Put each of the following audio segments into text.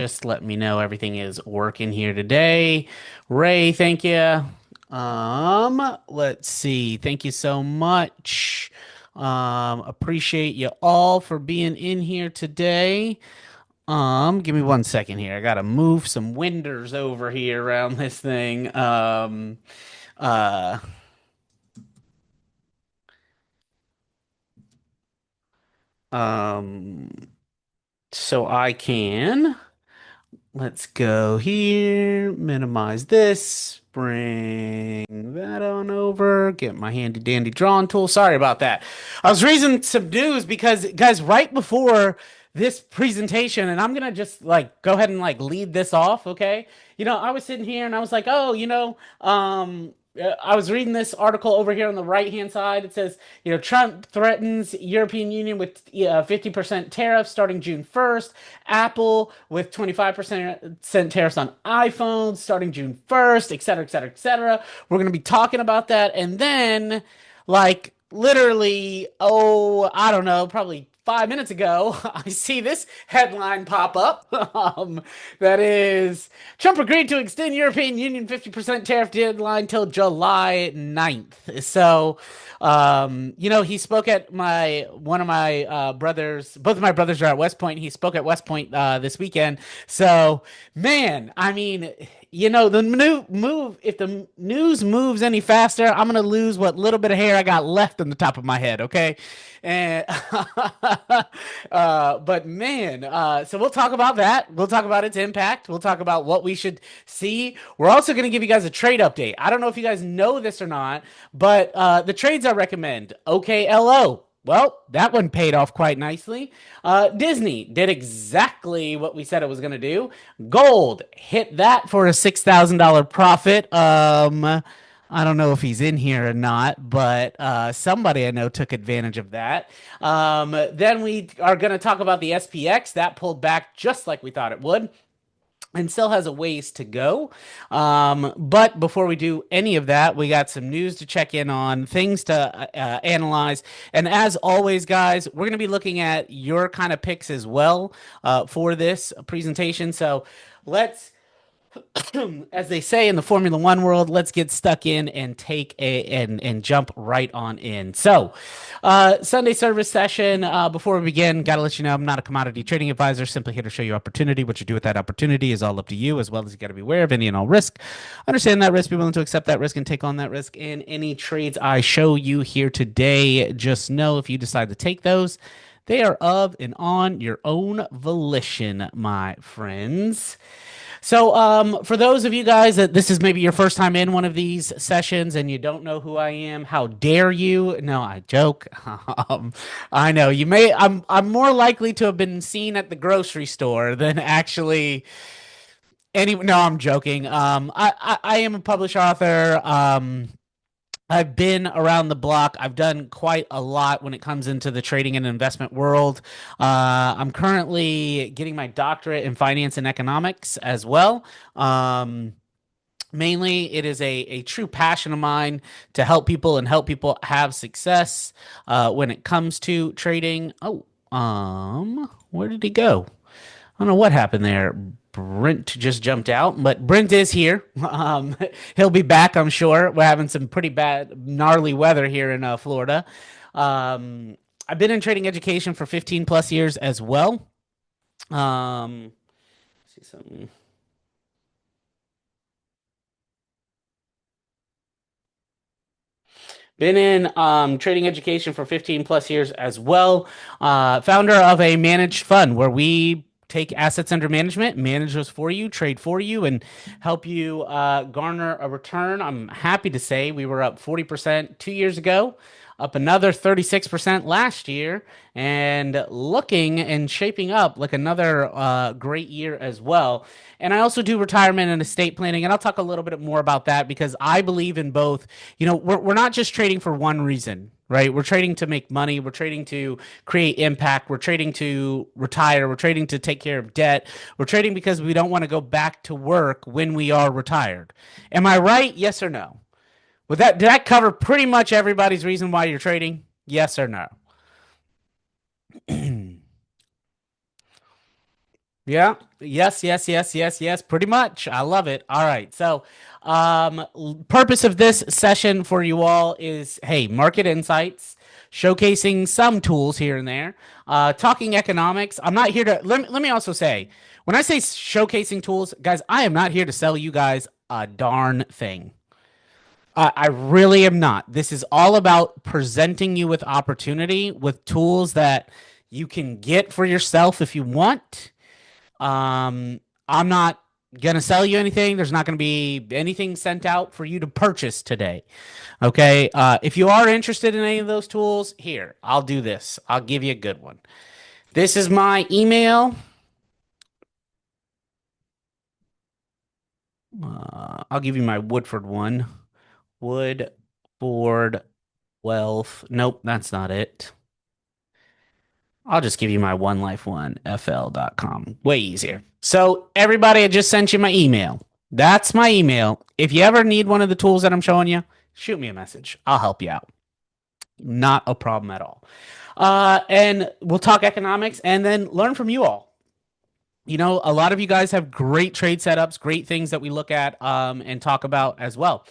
Just let me know everything is working here today. Ray, thank you. Let's see. Thank you so much. Appreciate you all for being in here today. Give me 1 second here. I gotta move some winders over here around this thing. Uh, um, so I can. Let's go here, minimize this, bring that on over, get my handy dandy drawing tool. Sorry about that. I was reading some news because, guys, right before this presentation, and I'm gonna just like go ahead and like lead this off, okay? I was sitting here and I was like, oh, I was reading this article over here on the right hand side. It says, Trump threatens European Union with 50% tariffs starting June 1st. Apple with 25% tariffs on iPhones starting June 1st, et cetera, et cetera, et cetera. We're going to be talking about that. And then, like, literally, I don't know, probably 5 minutes ago, I see this headline pop up. That is Trump agreed to extend European Union 50% tariff deadline till July 9th. So, he spoke at one of my brothers, both of my brothers are at West Point. He spoke at West Point this weekend. So, man, I mean, the new move, if the news moves any faster, I'm going to lose what little bit of hair I got left on the top of my head, okay? And but man, so we'll talk about that. We'll talk about its impact. We'll talk about what we should see. We're also going to give you guys a trade update. I don't know if you guys know this or not, but the trades I recommend, OKLO. Well, that one paid off quite nicely. Disney did exactly what we said it was going to do. Gold hit that for a $6,000 profit. I don't know if he's in here or not, but somebody I know took advantage of that. Then we are going to talk about the SPX. That pulled back just like we thought it would and still has a ways to go. But before we do any of that, we got some news to check in on, things to analyze. And as always, guys, we're going to be looking at your kind of picks as well for this presentation. So let's as they say in the Formula One world, let's get stuck in and and jump right on in. So, Sunday service session. Before we begin, gotta let you know I'm not a commodity trading advisor. Simply here to show you opportunity. What you do with that opportunity is all up to you, as well as you got to be aware of any and all risk. Understand that risk, be willing to accept that risk, and take on that risk in any trades I show you here today. Just know if you decide to take those, they are of and on your own volition, my friends. So, for those of you guys that this is maybe your first time in one of these sessions and you don't know who I am, how dare you? No, I joke. I know you may. I'm more likely to have been seen at the grocery store than actually any. No, I'm joking. I am a published author. I've been around the block. I've done quite a lot when it comes into the trading and investment world. I'm currently getting my doctorate in finance and economics as well. Mainly, it is a true passion of mine to help people and help people have success when it comes to trading. Oh, where did he go? I don't know what happened there. Brent just jumped out, but Brent is here. He'll be back, I'm sure. We're having some pretty bad, gnarly weather here in Florida. I've been in trading education for 15 plus years as well. See something. Been in trading education for 15 plus years as well. Founder of a managed fund where we take assets under management, manage those for you, trade for you, and help you garner a return. I'm happy to say we were up 40% 2 years ago, up another 36% last year, and looking and shaping up like another great year as well. And I also do retirement and estate planning, and I'll talk a little bit more about that because I believe in both. We're not just trading for one reason, right? We're trading to make money. We're trading to create impact. We're trading to retire. We're trading to take care of debt. We're trading because we don't want to go back to work when we are retired. Am I right? Yes or no? Did that cover pretty much everybody's reason why you're trading? Yes or no? Yeah. Yes, yes, yes, yes, yes. Pretty much. I love it. All right. So, purpose of this session for you all is, hey, market insights, showcasing some tools here and there, talking economics. I'm not here to, let me also say, when I say showcasing tools, guys, I am not here to sell you guys a darn thing. I really am not. This is all about presenting you with opportunity, with tools that you can get for yourself if you want. I'm not gonna sell you anything. There's not gonna be anything sent out for you to purchase today. Okay. If you are interested in any of those tools, here, I'll do this. I'll give you a good one. This is my email. I'll give you my Woodford one. Woodford Wealth. Nope, that's not it. I'll just give you my one life one fl.com. Way easier. So, everybody, I just sent you my email. That's my email. If you ever need one of the tools that I'm showing you, shoot me a message. I'll help you out. Not a problem at all. And we'll talk economics and then learn from you all. You know, a lot of you guys have great trade setups, great things that we look at and talk about as well.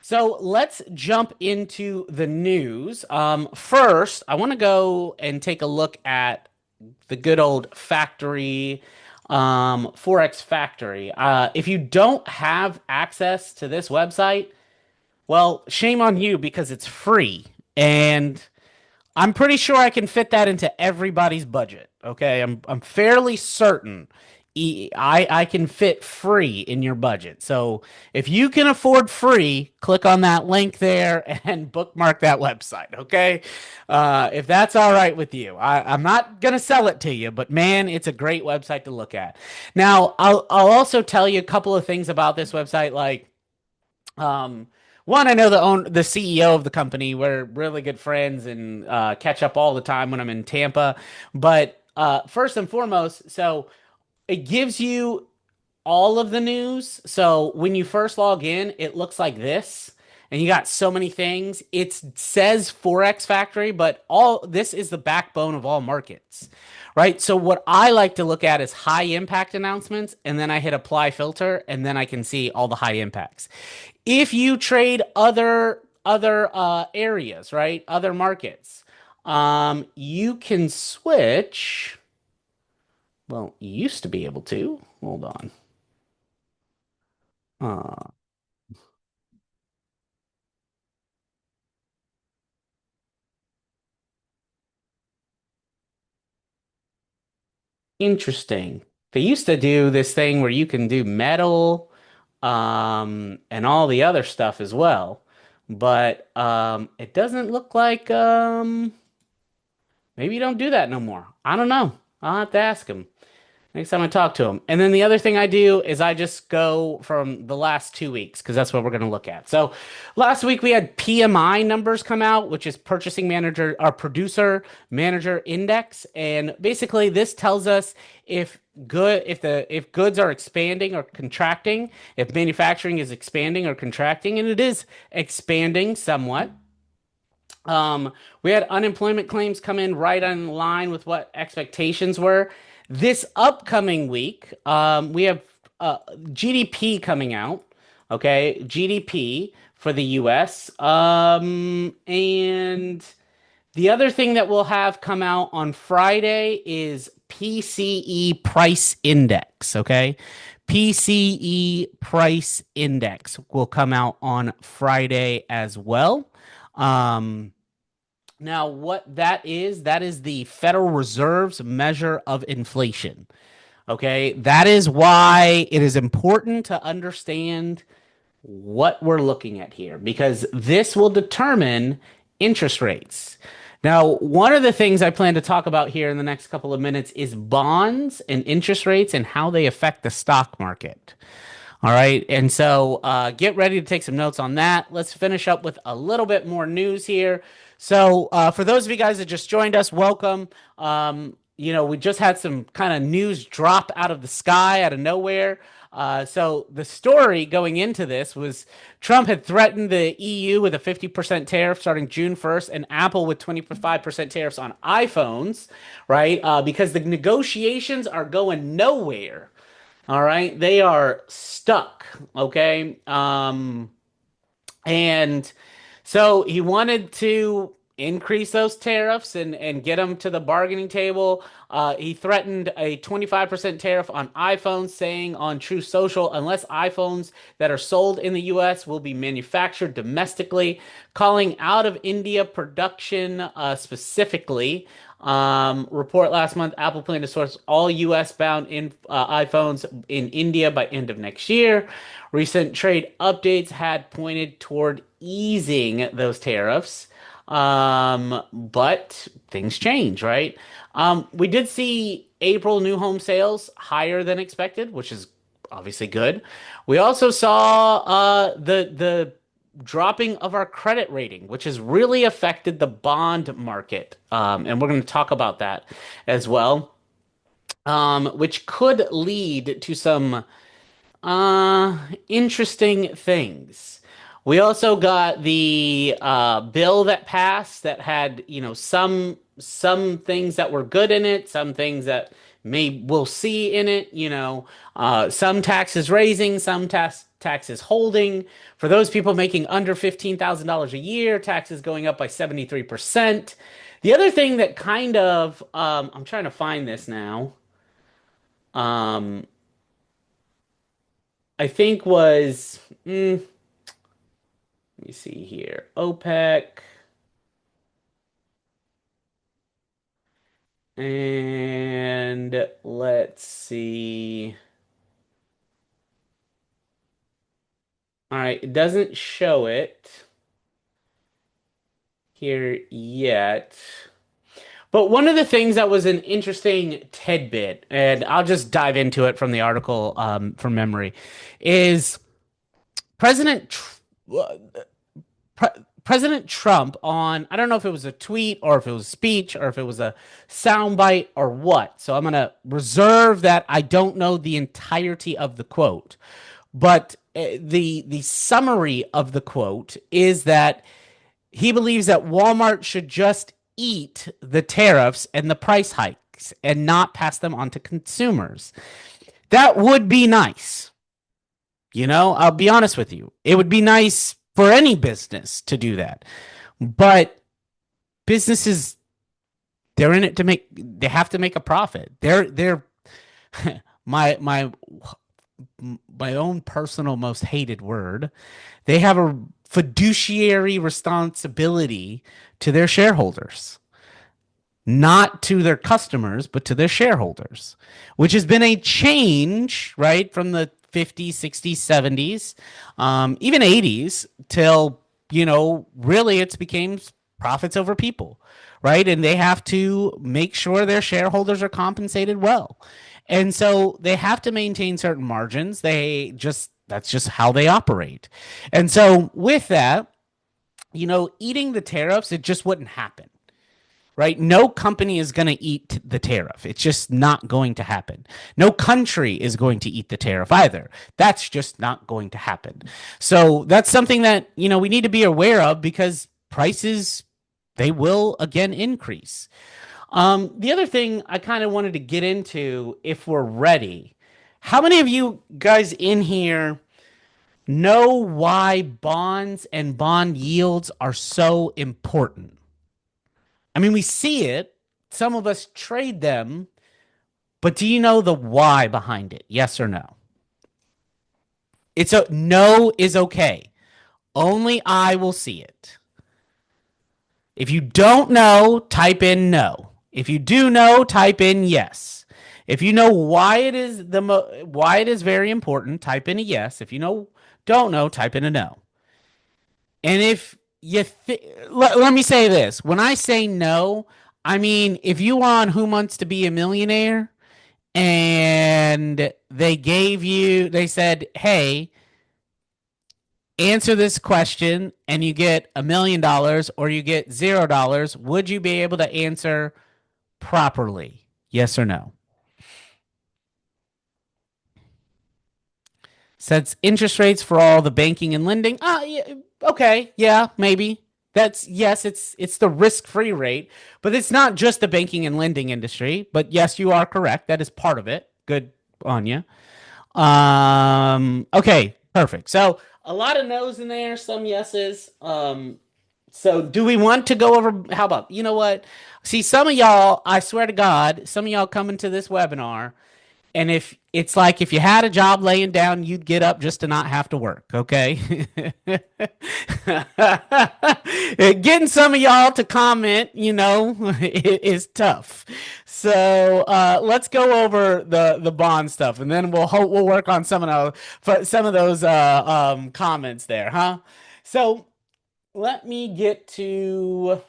So let's jump into the news. First, I want to go and take a look at the good old factory, Forex Factory. If you don't have access to this website, well, shame on you because it's free. And I'm pretty sure I can fit that into everybody's budget. Okay, I'm fairly certain I can fit free in your budget. So if you can afford free, click on that link there and bookmark that website. Okay, if that's all right with you, I'm not gonna sell it to you, but man, it's a great website to look at. Now I'll also tell you a couple of things about this website, like. Um, One, I know the CEO of the company. We're really good friends and catch up all the time when I'm in Tampa. But first and foremost, so it gives you all of the news. So when you first log in, it looks like this. And you got so many things. It says Forex Factory, but all this is the backbone of all markets, right? So what I like to look at is high impact announcements, and then I hit apply filter, and then I can see all the high impacts. If you trade other areas, right? Other markets, you can switch. Well, you used to be able to. Hold on. Uh, Interesting. They used to do this thing where you can do metal, and all the other stuff as well. But it doesn't look like maybe you don't do that no more. I don't know. I'll have to ask him next time I talk to him. And then the other thing I do is I just go from the last 2 weeks because that's what we're going to look at. So last week we had PMI numbers come out, which is Purchasing Manager or Producer Manager Index, and basically this tells us if goods are expanding or contracting, if manufacturing is expanding or contracting, and it is expanding somewhat. We had unemployment claims come in right on line with what expectations were. This upcoming week, we have GDP coming out. Okay, GDP for the U.S. And the other thing that we'll have come out on Friday is PCE price index. Okay, PCE price index will come out on Friday as well. Um, Now, what that is the Federal Reserve's measure of inflation. Okay. That is why it is important to understand what we're looking at here because this will determine interest rates. Now, one of the things I plan to talk about here in the next couple of minutes is bonds and interest rates and how they affect the stock market. All right. And so get ready to take some notes on that. Let's finish up with a little bit more news here. So, for those of you guys that just joined us, welcome. we just had some kind of news drop out of the sky, out of nowhere. So the story going into this was Trump had threatened the EU with a 50% tariff starting June 1st and Apple with 25% tariffs on iPhones, right? Because the negotiations are going nowhere. All right. They are stuck. Okay. And so he wanted to increase those tariffs and get them to the bargaining table. He threatened a 25% tariff on iPhones, saying on True Social, unless iPhones that are sold in the US will be manufactured domestically, calling out of India production specifically. Report last month, Apple planned to source all US bound iPhones in India by end of next year. Recent trade updates had pointed toward easing those tariffs. But things change, right? We did see April new home sales higher than expected, which is obviously good. We also saw the dropping of our credit rating, which has really affected the bond market. And we're going to talk about that as well, which could lead to some interesting things. We also got the bill that passed that had, some things that were good in it, some things that we'll see in it, some taxes raising, some taxes holding. For those people making under $15,000 a year, taxes going up by 73%. The other thing that kind of, I'm trying to find this now. Um, I think was, let me see here. OPEC. And let's see. All right, it doesn't show it here yet. But one of the things that was an interesting tidbit, and I'll just dive into it from the article from memory, is President Pre President Trump on, I don't know if it was a tweet or if it was a speech or if it was a soundbite or what. So I'm going to reserve that. I don't know the entirety of the quote, but the summary of the quote is that he believes that Walmart should just eat the tariffs and the price hikes and not pass them on to consumers. That would be nice. I'll be honest with you. It would be nice for any business to do that. But businesses, they're in it they have to make a profit. They're my own personal most hated word. They have a fiduciary responsibility to their shareholders, not to their customers, but to their shareholders, which has been a change, right, from the 50s, 60s, 70s, even 80s, till, really it's became profits over people, right? And they have to make sure their shareholders are compensated well. And so they have to maintain certain margins. That's just how they operate. And so with that, eating the tariffs, it just wouldn't happen, right? No company is going to eat the tariff. It's just not going to happen. No country is going to eat the tariff either. That's just not going to happen. So that's something that, we need to be aware of, because prices, they will again increase. The other thing I kind of wanted to get into, if we're ready, how many of you guys in here know why bonds and bond yields are so important? I mean, we see it. Some of us trade them, but do you know the why behind it? Yes or no? No is okay. Only I will see it. If you don't know, type in no. If you do know, type in yes. If you know why it is why it is very important, type in a yes. If you don't know, type in a no. And if let me say this. When I say no, I mean, if you were on Who Wants to Be a Millionaire and they said, hey, answer this question and you get $1 million or you get $0, would you be able to answer properly? Yes or no? Sets interest rates for all the banking and lending. Yeah, okay, yeah, maybe. That's yes, it's the risk-free rate, but it's not just the banking and lending industry. But yes, you are correct. That is part of it. Good on you. Okay, perfect. So a lot of no's in there, some yeses. So do we want to go over? How about, you know what? See, some of y'all, I swear to God, some of y'all coming to this webinar, and if it's like if you had a job laying down, you'd get up just to not have to work, okay? Getting some of y'all to comment, is tough. So let's go over the bond stuff, and then we'll work on some of those comments there, huh? So let me get to.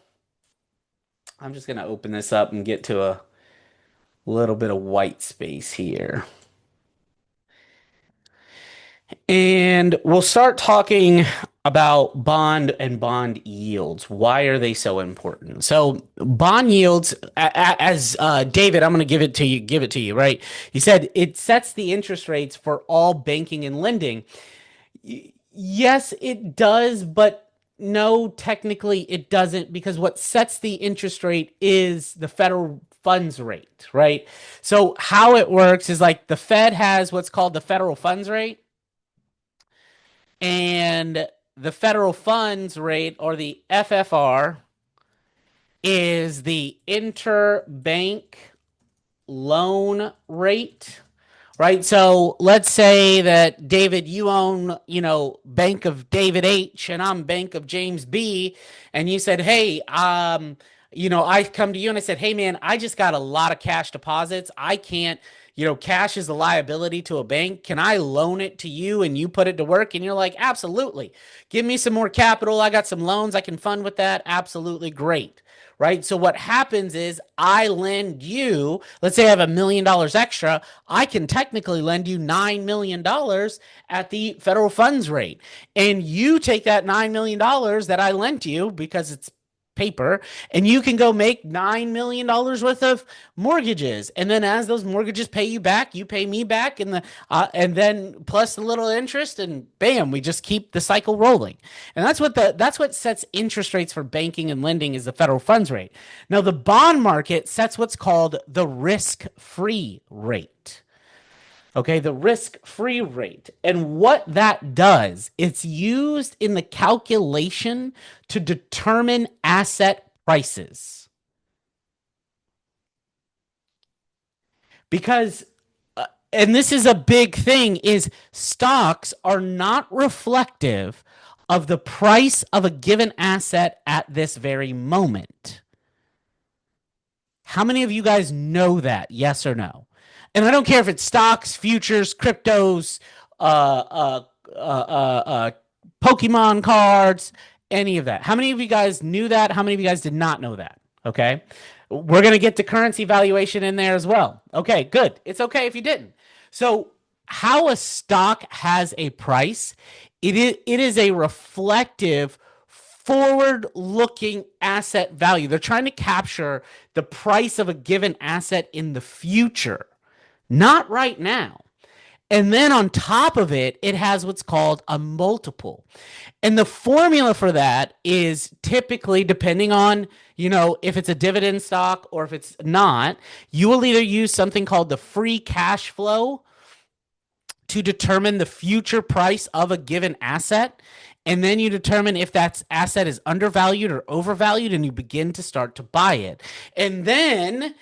I'm just gonna open this up and get to a little bit of white space here. And we'll start talking about bond and bond yields. Why are they so important? So bond yields, as David, I'm going to give it to you, right? He said it sets the interest rates for all banking and lending. Yes, it does, but no, technically it doesn't, because what sets the interest rate is the federal funds rate, right? So how it works is like the Fed has what's called the federal funds rate, and the federal funds rate, or the FFR, is the interbank loan rate, right? So let's say that David, you own, Bank of David H, and I'm Bank of James B, and you said, hey, I come to you and I said, hey man, I just got a lot of cash deposits. I can't, cash is a liability to a bank. Can I loan it to you and you put it to work? And you're like, absolutely. Give me some more capital. I got some loans I can fund with that. Absolutely great. Right. So what happens is I lend you, let's say I have $1 million extra. I can technically lend you $9 million at the federal funds rate. And you take that $9 million that I lent you, because it's paper, and you can go make $9 million worth of mortgages, and then as those mortgages pay you back, you pay me back, and then plus a little interest, and bam, we just keep the cycle rolling. And that's what sets interest rates for banking and lending, is the federal funds rate. Now the bond market sets what's called the risk-free rate. Okay, the risk-free rate. And what that does, it's used in the calculation to determine asset prices. Because and this is a big thing, is stocks are not reflective of the price of a given asset at this very moment. How many of you guys know that? Yes or no? And I don't care if it's stocks, futures, cryptos, uh, uh, uh, Pokemon cards, any of that. How many of you guys knew that? How many of you guys did not know that? Okay. We're going to get to currency valuation in there as well. Okay, good. It's okay if you didn't. So, how a stock has a price, it is a reflective, forward looking asset value. They're trying to capture the price of a given asset in the future, not right now. And then on top of it, it has what's called a multiple. And the formula for that is typically, depending on, if it's a dividend stock or if it's not, you will either use something called the free cash flow to determine the future price of a given asset. And then you determine if that asset is undervalued or overvalued, and you begin to start to buy it. And then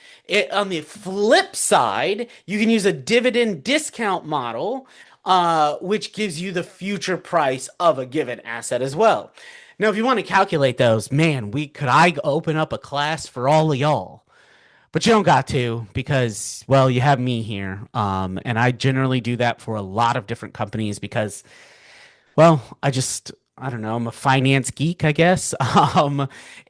on the flip side, you can use a dividend discount model, which gives you the future price of a given asset as well. Now, if you want to calculate those, man, I open up a class for all of y'all. But you don't got to, because, well, you have me here. And I generally do that for a lot of different companies because, well, I don't know, I'm a finance geek, I guess.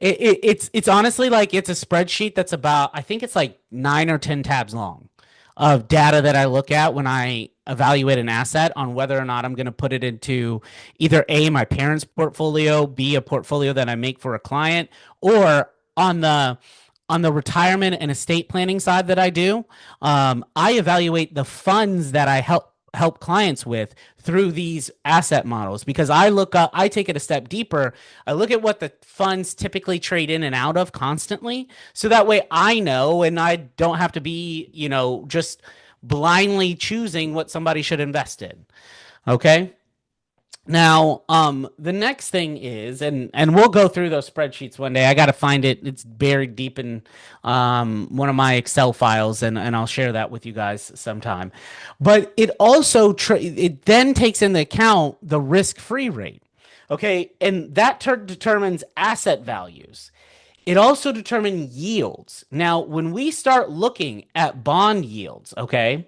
It's honestly like it's a spreadsheet that's about, I think it's like 9 or 10 tabs long of data that I look at when I evaluate an asset on whether or not I'm going to put it into either A, my parents' portfolio, B, a portfolio that I make for a client, or on on the retirement and estate planning side that I do, I evaluate the funds that I help clients with through these asset models because I take it a step deeper. I look at what the funds typically trade in and out of constantly. So that way I know and I don't have to be, just blindly choosing what somebody should invest in. Okay. Now, the next thing is, and we'll go through those spreadsheets one day. I got to find it. It's buried deep in one of my Excel files, and I'll share that with you guys sometime. But it then takes into account the risk-free rate. Okay, and that determines asset values. It also determines yields. Now, when we start looking at bond yields, okay,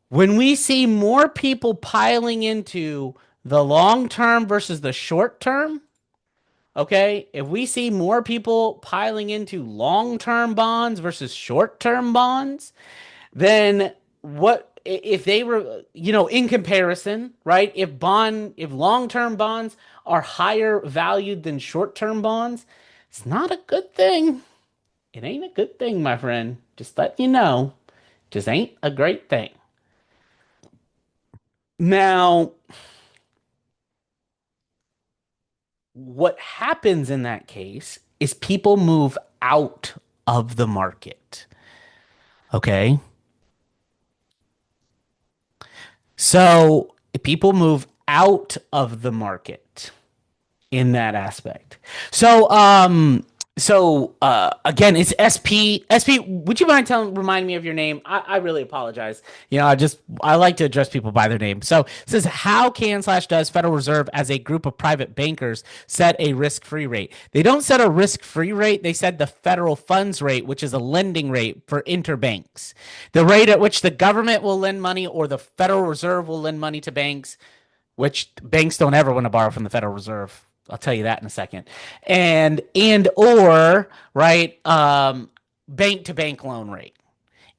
when we see more people piling into the long term versus the short term, okay, if we see more people piling into long term bonds versus short term bonds, then what if they were, in comparison, right? If long term bonds are higher valued than short term bonds, it's not a good thing. It ain't a good thing, my friend. Just let you know. Just ain't a great thing. Now, what happens in that case is people move out of the market. Okay. So people move out of the market in that aspect. So again, it's SP. Would you mind remind me of your name? I really apologize. I like to address people by their name. So it says, how can slash does Federal Reserve as a group of private bankers set a risk-free rate? They don't set a risk-free rate. They set the federal funds rate, which is a lending rate for interbanks. The rate at which the government will lend money or the Federal Reserve will lend money to banks, which banks don't ever want to borrow from the Federal Reserve. I'll tell you that in a second. And or right, bank to bank loan rate.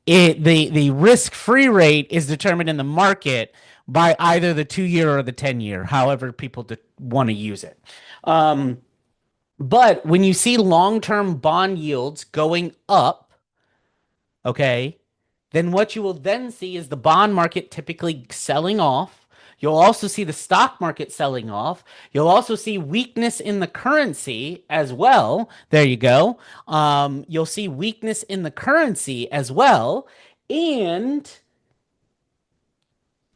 The risk free rate is determined in the market by either the 2 year or the 10 year, however people want to use it. But when you see long term bond yields going up, okay, then what you will then see is the bond market typically selling off. You'll also see the stock market selling off. You'll also see weakness in the currency as well. There you go. You'll see weakness in the currency as well. And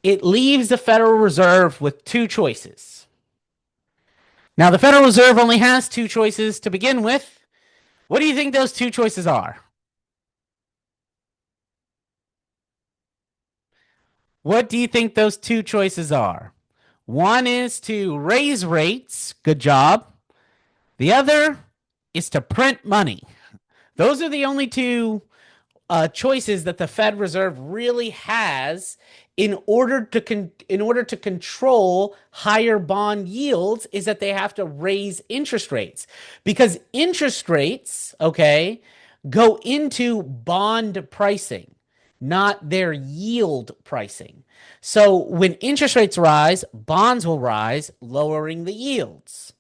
it leaves the Federal Reserve with two choices. Now, the Federal Reserve only has two choices to begin with. What do you think those two choices are? What do you think those two choices are? One is to raise rates. Good job. The other is to print money. Those are the only two choices that the Fed Reserve really has in order to control higher bond yields is that they have to raise interest rates because interest rates, okay, go into bond pricing, not their yield pricing. So when interest rates rise, bonds will rise, lowering the yields.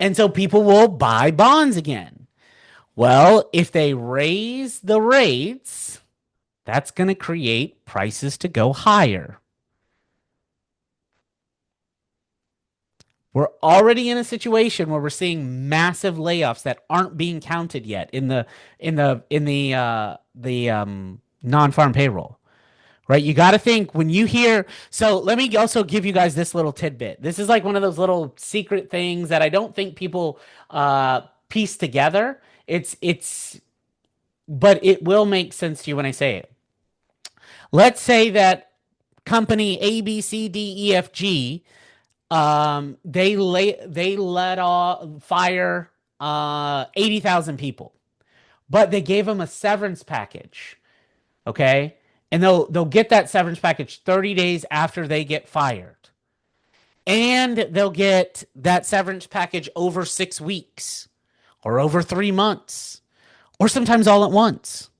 And so people will buy bonds again. Well, if they raise the rates, that's going to create prices to go higher. We're already in a situation where we're seeing massive layoffs that aren't being counted yet in the non-farm payroll. Right? You got to think when you hear. So let me also give you guys this little tidbit. This is like one of those little secret things that I don't think people piece together. But it will make sense to you when I say it. Let's say that company A, B, C, D, E, F, G, they let off fire 80,000 people, but they gave them a severance package. Okay, and they'll get that severance package 30 days after they get fired, and they'll get that severance package over 6 weeks, or over 3 months, or sometimes all at once.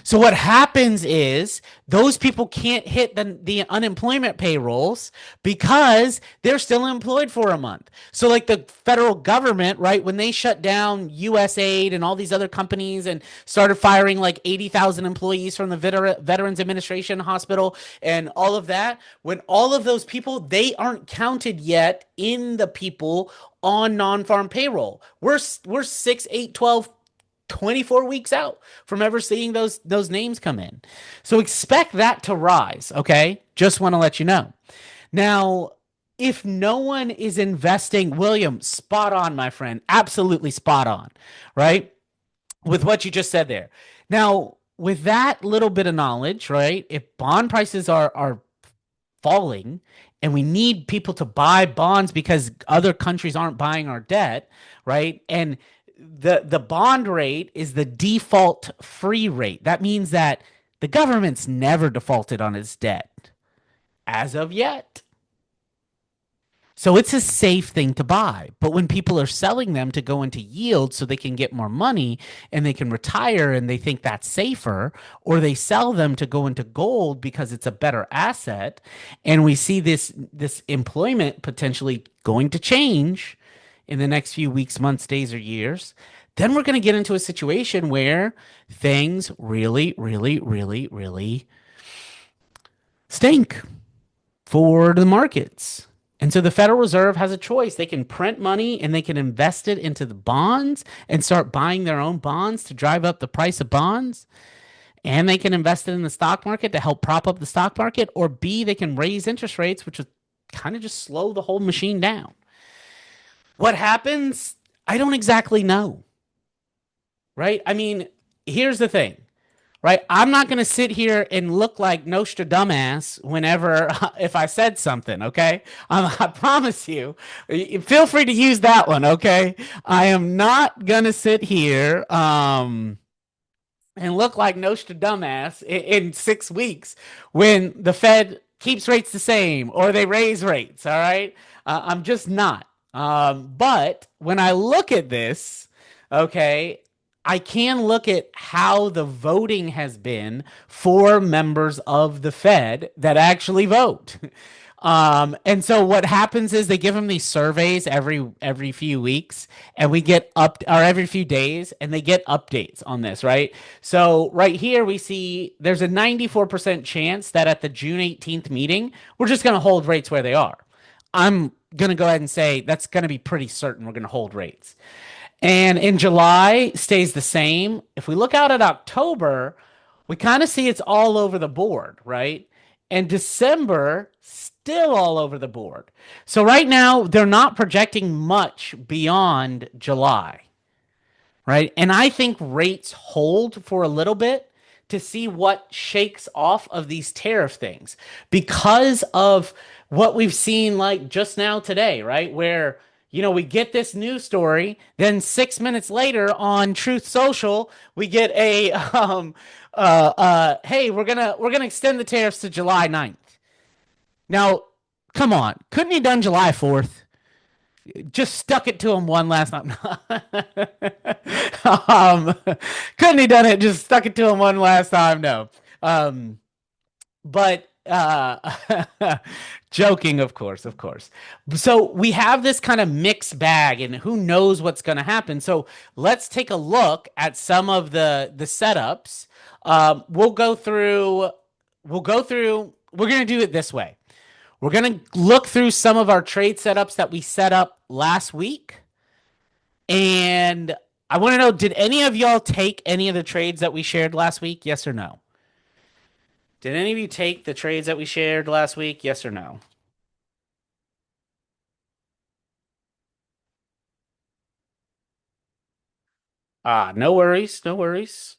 So what happens is those people can't hit the unemployment payrolls because they're still employed for a month. So like the federal government, right, when they shut down USAID and all these other companies and started firing like 80,000 employees from the Veterans Administration Hospital and all of that, when all of those people, they aren't counted yet in the people on non-farm payroll. We're 6, 8, 12, 24 weeks out from ever seeing those names come in. So expect that to rise, okay? Just want to let you know. Now, if no one is investing, William, spot on, my friend. Absolutely spot on, right? With what you just said there. Now, with that little bit of knowledge, right? If bond prices are falling and we need people to buy bonds because other countries aren't buying our debt, right? And the bond rate is the default free rate. That means that the government's never defaulted on its debt as of yet. So it's a safe thing to buy. But when people are selling them to go into yield so they can get more money and they can retire and they think that's safer, or they sell them to go into gold because it's a better asset, and we see this employment potentially going to change in the next few weeks, months, days, or years, then we're going to get into a situation where things really, really, really, really stink for the markets. And so the Federal Reserve has a choice. They can print money and they can invest it into the bonds and start buying their own bonds to drive up the price of bonds. And they can invest it in the stock market to help prop up the stock market. Or B, they can raise interest rates, which would kind of just slow the whole machine down. What happens? I don't exactly know, right? I mean, here's the thing, right? I'm not going to sit here and look like Nostradamus whenever, if I said something, okay? I promise you. Feel free to use that one, okay? I am not going to sit here and look like Nostradamus in 6 weeks when the Fed keeps rates the same or they raise rates, all right? I'm just not. But when I look at this, okay, I can look at how the voting has been for members of the Fed that actually vote. And so what happens is they give them these surveys every few weeks, and we get up or every few days, and they get updates on this, right? So right here we see there's a 94% chance that at the June 18th meeting, we're just going to hold rates where they are. I'm going to go ahead and say that's going to be pretty certain we're going to hold rates. And in July stays the same. If we look out at October, we kind of see it's all over the board, right? And December still all over the board. So right now they're not projecting much beyond July, right? And I think rates hold for a little bit to see what shakes off of these tariff things because of what we've seen like just now today, right? Where we get this news story, then 6 minutes later on Truth Social, we get a hey, we're gonna extend the tariffs to July 9th. Now, come on, couldn't he done July 4th? Just stuck it to him one last time. um, couldn't he done it? Just stuck it to him one last time? No. But joking, of course, of course. So we have this kind of mixed bag, and who knows what's going to happen. So let's take a look at some of the setups. We'll go through. We'll go through. We're going to do it this way. We're going to look through some of our trade setups that we set up last week. And I want to know, did any of y'all take any of the trades that we shared last week? Yes or no? Did any of you take the trades that we shared last week? Yes or no? No worries, no worries.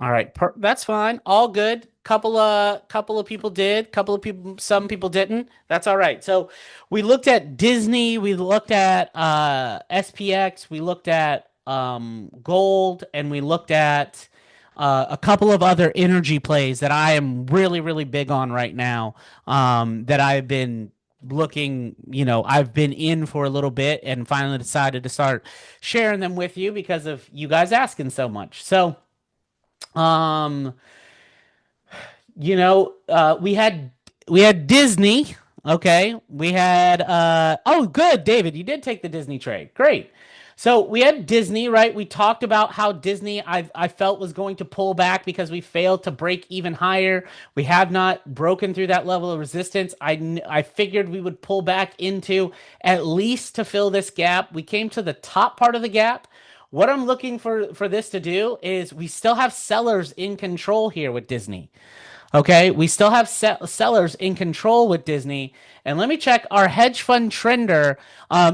All right, that's fine. All good. Couple of people did. Couple of people, some people didn't. That's all right. So we looked at Disney. We looked at SPX. We looked at gold, and we looked at a couple of other energy plays that I am really, really big on right now. That I've been looking, I've been in for a little bit and finally decided to start sharing them with you because of you guys asking so much. So, um, we had Disney. Okay. We had oh good, David, you did take the Disney trade. Great. So we had Disney, right? We talked about how Disney I felt was going to pull back because we failed to break even higher. We have not broken through that level of resistance. I figured we would pull back into at least to fill this gap. We came to the top part of the gap. What I'm looking for this to do is we still have sellers in control here with Disney. Okay, we still have sellers in control with Disney. And let me check our hedge fund trender.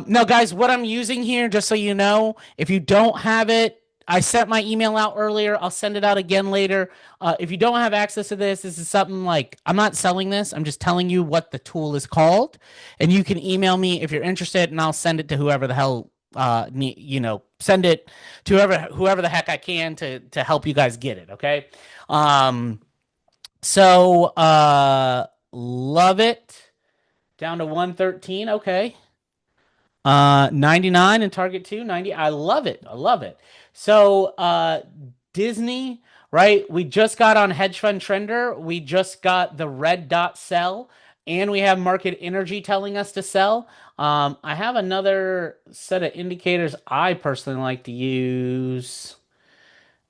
No, guys, what I'm using here, just so you know, if you don't have it, I sent my email out earlier. I'll send it out again later. If you don't have access to this is something like I'm not selling this. I'm just telling you what the tool is called, and you can email me if you're interested, and I'll send it to whoever the hell send it to whoever the heck I can to help you guys get it. Okay. Um, love it. Down to 113. Okay. 99 and target 290. I love it. I love it. So, Disney, right? We just got on hedge fund trender. We just got the red dot sell, and we have market energy telling us to sell. I have another set of indicators I personally like to use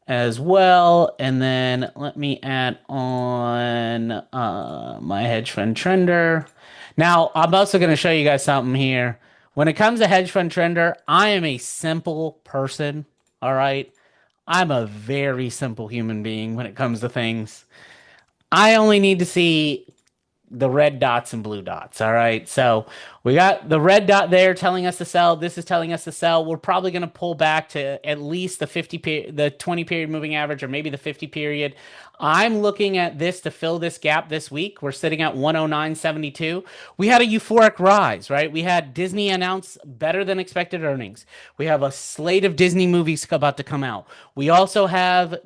as well. And then let me add on my hedge fund trender. Now, I'm also going to show you guys something here. When it comes to hedge fund trender, I am a simple person. All right. I'm a very simple human being when it comes to things. I only need to see the red dots and blue dots. All right. So we got the red dot there telling us to sell. This is telling us to sell. We're probably going to pull back to at least the 20 period moving average, or maybe the 50 period. I'm looking at this to fill this gap this week. We're sitting at 109.72. We had a euphoric rise, right? We had Disney announce better than expected earnings. We have a slate of Disney movies about to come out. We also have,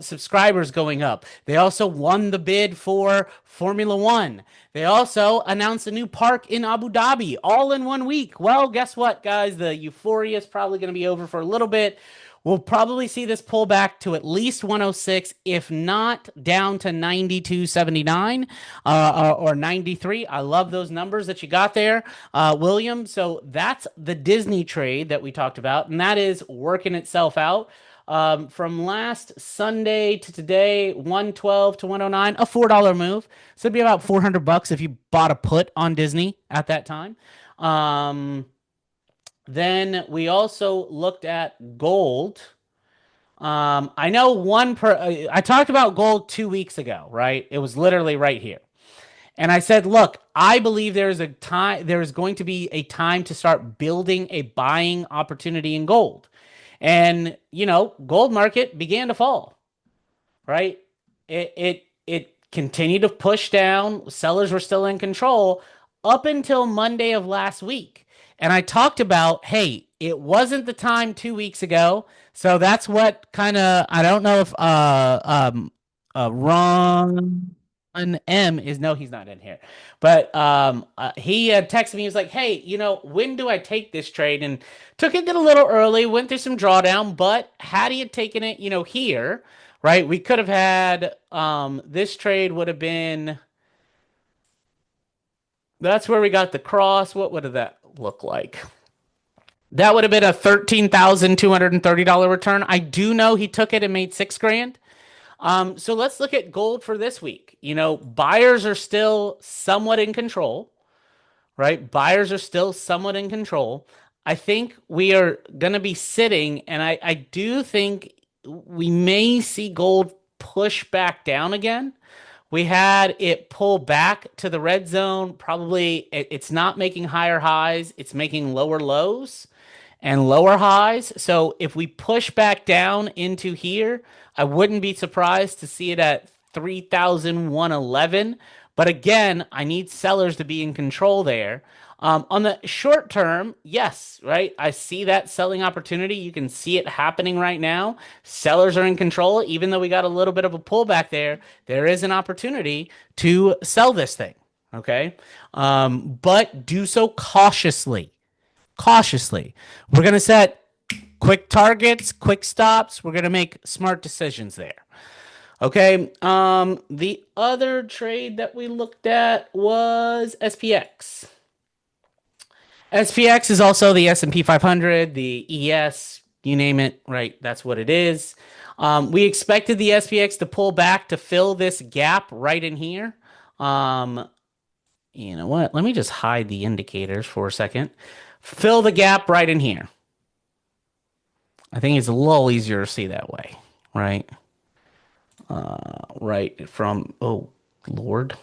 subscribers going up. They also won the bid for Formula One. They also announced a new park in Abu Dhabi all in 1 week. Well, guess what, guys? The euphoria is probably going to be over for a little bit. We'll probably see this pull back to at least 106, if not down to 92.79 or 93. I love those numbers that you got there, William. So that's the Disney trade that we talked about, and that is working itself out. From last Sunday to today, 112 to 109, a $4 move. So it'd be about $400 if you bought a put on Disney at that time. Um, then we also looked at gold. I know I talked about gold 2 weeks ago, right? It was literally right here. And I said, look, I believe there is going to be a time to start building a buying opportunity in gold. And, gold market began to fall, right? It continued to push down. Sellers were still in control up until Monday of last week. And I talked about, hey, it wasn't the time 2 weeks ago. So that's what kind of, I don't know if Ron M is, no, he's not in here. But he texted me. He was like, "Hey, when do I take this trade?" And took it a little early. Went through some drawdown, but had he had taken it, here, right, we could have had this trade would have been. That's where we got the cross. What would that look like? That would have been a $13,230 return. I do know he took it and made 6 grand. So let's look at gold for this week. Buyers are still somewhat in control, right? Buyers are still somewhat in control. I think we are going to be sitting, and I do think we may see gold push back down again. We had it pull back to the red zone. Probably it's not making higher highs, it's making lower lows and lower highs. So if we push back down into here, I wouldn't be surprised to see it at 3,111. But again, I need sellers to be in control there. On the short term, yes, right? I see that selling opportunity. You can see it happening right now. Sellers are in control. Even though we got a little bit of a pullback there, there is an opportunity to sell this thing. Okay. But do so cautiously. Cautiously. We're going to set quick targets, quick stops. We're going to make smart decisions there. Okay. The other trade that we looked at was SPX. SPX is also the S&P 500, the ES, you name it, right? That's what it is. We expected the SPX to pull back to fill this gap right in here. Um, you know what? Let me just hide the indicators for a second. Fill the gap right in here. I think it's a little easier to see that way, right? Right from, oh, Lord.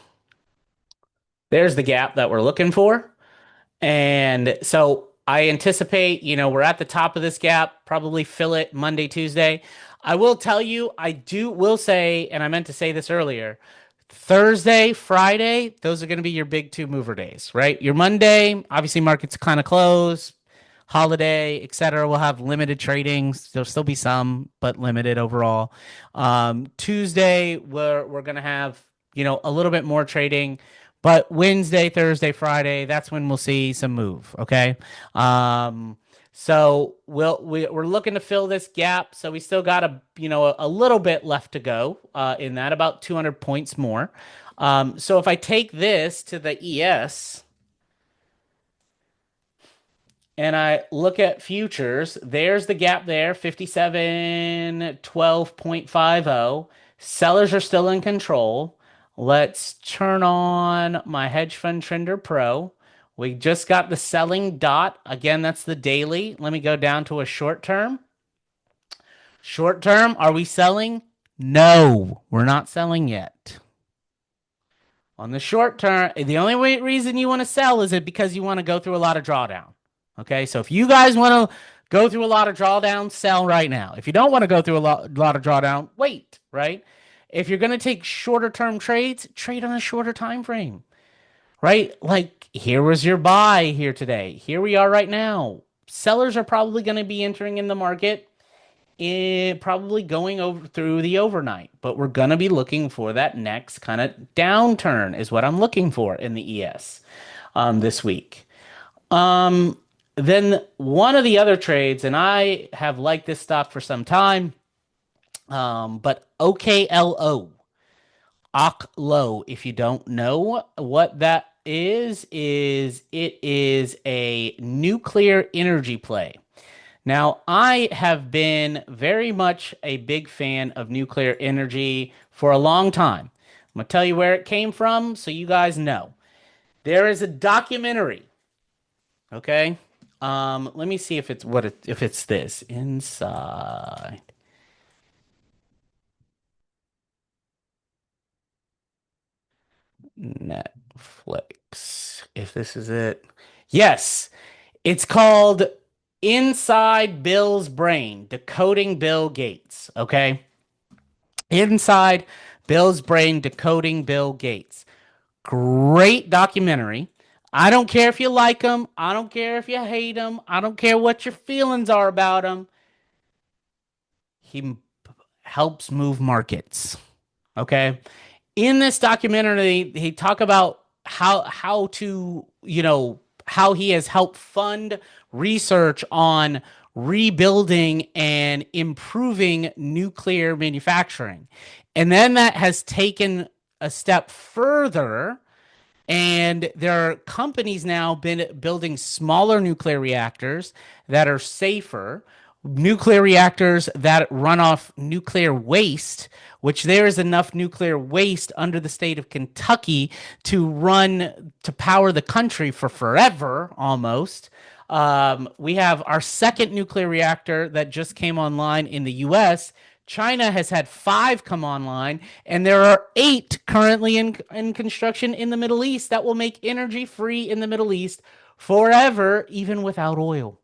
There's the gap that we're looking for. And so I anticipate, we're at the top of this gap, probably fill it Monday, Tuesday. I will tell you, will say, and I meant to say this earlier, Thursday, Friday, those are going to be your big two mover days, right? Your Monday, obviously markets kind of close, holiday, etc. We'll have limited tradings. There'll still be some, but limited overall. Tuesday, we're going to have, a little bit more trading. But Wednesday, Thursday, Friday, that's when we'll see some move. Okay. So we're looking to fill this gap. So we still got a little bit left to go in that, about 200 points more. So if I take this to the ES and I look at futures, there's the gap there, 5712.50. Sellers are still in control. Let's turn on my hedge fund trender pro. We just got the selling dot. Again, that's the daily. Let me go down to a short term. Short term, are we selling? No, we're not selling yet. On the short term, the only reason you want to sell is it because you want to go through a lot of drawdown. Okay, so if you guys want to go through a lot of drawdown, sell right now. If you don't want to go through a lot of drawdown, wait, right? If you're going to take shorter term trades, trade on a shorter time frame, right? Like here was your buy here today. Here we are right now. Sellers are probably going to be entering in the market, probably going over through the overnight, but we're going to be looking for that next kind of downturn is what I'm looking for in the ES this week. Um, then one of the other trades, and I have liked this stock for some time, but OKLO, OKLO, if you don't know what that is it is a nuclear energy play. Now, I have been very much a big fan of nuclear energy for a long time. I'm going to tell you where it came from so you guys know. There is a documentary, okay? Let me see if it's if it's this inside Netflix. If this is it. Yes, it's called Inside Bill's Brain, Decoding Bill Gates, okay? Inside Bill's Brain, Decoding Bill Gates. Great documentary. I don't care if you like him. I don't care if you hate him. I don't care what your feelings are about him. He helps move markets. Okay. In this documentary, he talk about how to, how he has helped fund research on rebuilding and improving nuclear manufacturing. And then that has taken a step further, and there are companies now been building smaller nuclear reactors that are safer, nuclear reactors that run off nuclear waste, which there is enough nuclear waste under the state of Kentucky to power the country for forever almost. We have our second nuclear reactor that just came online in the US. China has had 5 come online, and there are 8 currently in construction in the Middle East that will make energy free in the Middle East forever, even without oil.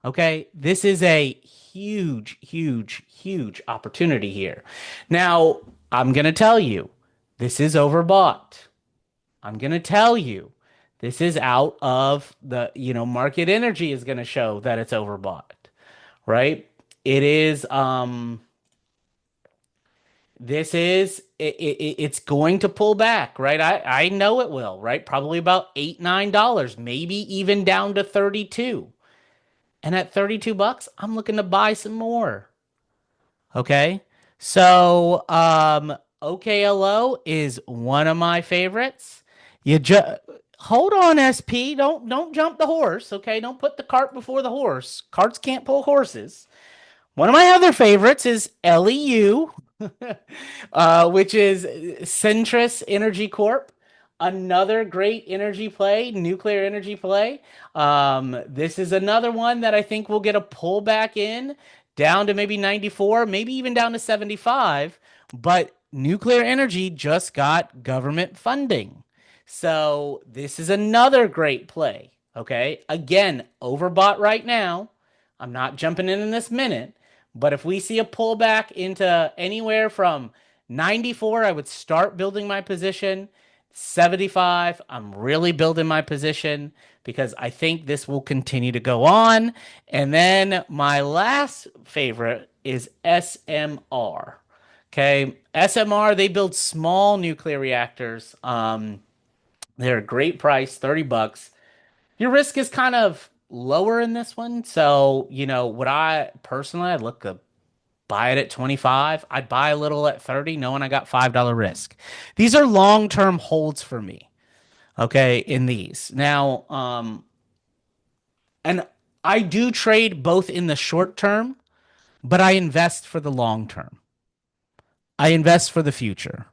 Okay, this is a huge, huge, huge opportunity here. Now, I'm going to tell you, this is overbought. I'm going to tell you, this is out of the, market energy is going to show that it's overbought, right? It is, it's going to pull back, right? I know it will, right? Probably about $8, $9, maybe even down to 32. And at 32 bucks, I'm looking to buy some more. Okay. So, OKLO is one of my favorites. You just hold on, SP. Don't jump the horse. Okay. Don't put the cart before the horse. Carts can't pull horses. One of my other favorites is LEU, which is Centrus Energy Corp. Another great energy play, nuclear energy play. This is another one that I think will get a pullback in down to maybe 94, maybe even down to 75. But nuclear energy just got government funding. So this is another great play. Okay. Again, overbought right now. I'm not jumping in this minute. But if we see a pullback into anywhere from 94, I would start building my position. 75, I'm really building my position because I think this will continue to go on. And then my last favorite is SMR. Okay, SMR, they build small nuclear reactors. They're a great price, 30 bucks. Your risk is kind of lower in this one. So, would I personally, I'd look to buy it at 25. I'd buy a little at 30, knowing I got $5 risk. These are long-term holds for me. Okay, in these. Now, and I do trade both in the short term, but I invest for the long term. I invest for the future.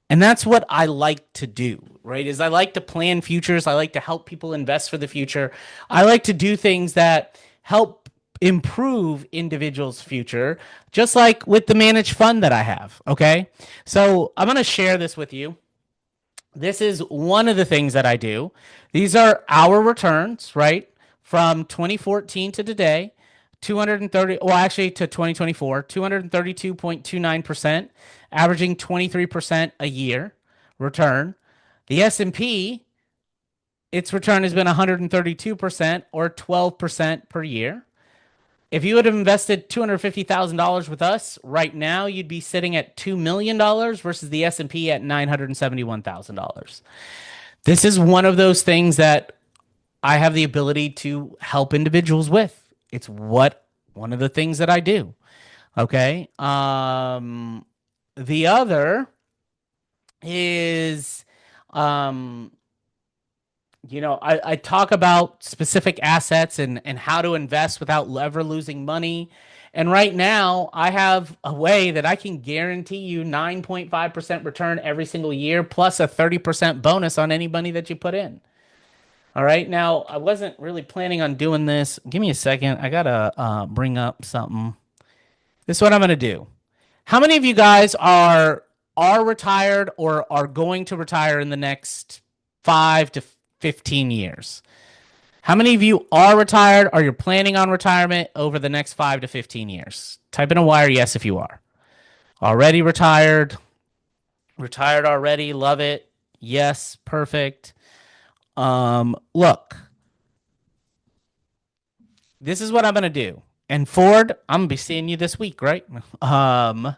And that's what I like to do, right? Is I like to plan futures. I like to help people invest for the future. I like to do things that help improve individuals' future, just like with the managed fund that I have. Okay. So I'm going to share this with you. This is one of the things that I do. These are our returns, right? From 2014 to today, 230, well, actually to 2024, 232.29%, averaging 23% a year return. The S&P, its return has been 132% or 12% per year. If you would have invested $250,000 with us right now, you'd be sitting at $2 million versus the S&P at $971,000. This is one of those things that I have the ability to help individuals with. It's one of the things that I do. Okay. The other is, um, I talk about specific assets and how to invest without ever losing money. And right now, I have a way that I can guarantee you 9.5% return every single year, plus a 30% bonus on any money that you put in. All right. Now, I wasn't really planning on doing this. Give me a second. I got to bring up something. This is what I'm going to do. How many of you guys are retired or are going to retire in the next 5 to 15 years? How many of you are retired or you're planning on retirement over the next 5 to 15 years? Type in a Y or yes if you are. Already retired. Retired already. Love it. Yes. Perfect. Look, this is what I'm going to do. And Ford, I'm going to be seeing you this week, right? I'm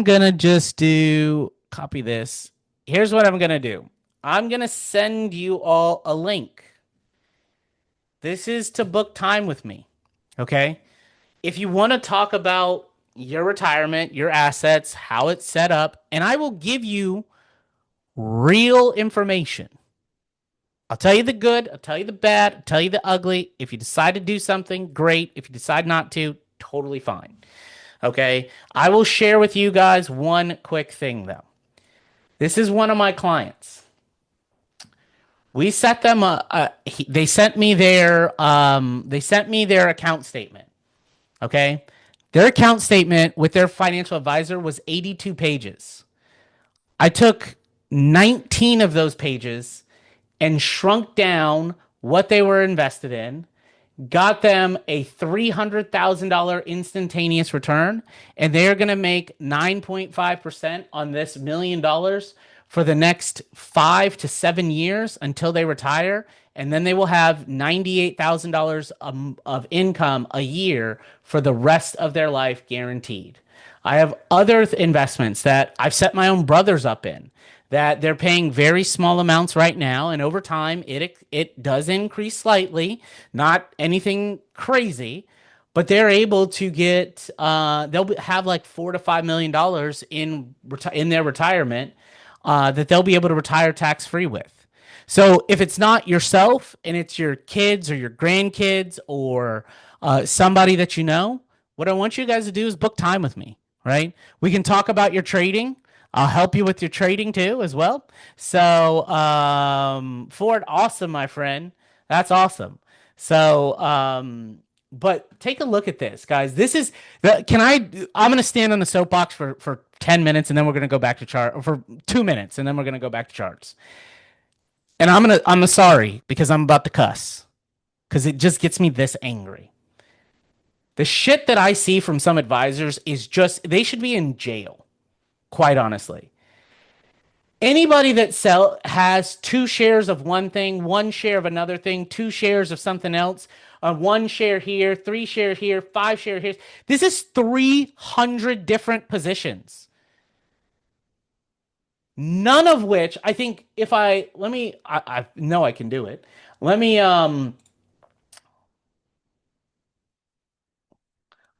going to just copy this. Here's what I'm going to do. I'm going to send you all a link. This is to book time with me. Okay. If you want to talk about your retirement, your assets, how it's set up, and I will give you real information. I'll tell you the good, I'll tell you the bad, I'll tell you the ugly. If you decide to do something, great. If you decide not to, totally fine. Okay. I will share with you guys one quick thing though. This is one of my clients. We set them they sent me their account statement. Okay? Their account statement with their financial advisor was 82 pages. I took 19 of those pages and shrunk down what they were invested in, got them a $300,000 instantaneous return, and they're going to make 9.5% on this $1 million for the next 5 to 7 years until they retire. And then they will have $98,000 of income a year for the rest of their life guaranteed. I have other investments that I've set my own brothers up in that they're paying very small amounts right now, and over time it does increase slightly, not anything crazy, but they're able to get have like $4 to $5 million in their retirement that they'll be able to retire tax free with. So if it's not yourself and it's your kids or your grandkids or somebody that you know, what I want you guys to do is book time with me, right? We can talk about your trading. I'll help you with your trading too, as well. So, Ford, awesome, my friend. That's awesome. So, but take a look at this, guys. This is can I'm going to stand on the soapbox for 10 minutes and then we're going to go back to chart or for 2 minutes and then we're going to go back to charts. And I'm sorry because I'm about to cuss because it just gets me this angry. The shit that I see from some advisors is just, they should be in jail, quite honestly. Anybody that has 2 shares of one thing, 1 share of another thing, 2 shares of something else, 1 share here, 3 share here, 5 share here. This is 300 different positions. None of which I think if I know I can do it. Let me I'm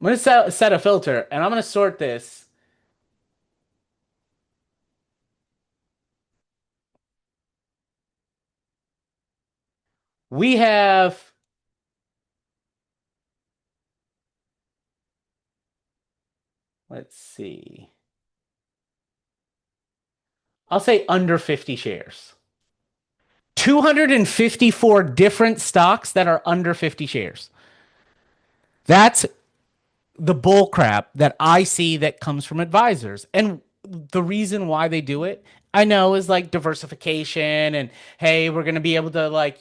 gonna set a filter and I'm gonna sort this. We have, let's see. I'll say under 50 shares. 254 different stocks that are under 50 shares. That's the bull crap that I see that comes from advisors. And the reason why they do it, I know, is like diversification and hey, we're going to be able to, like,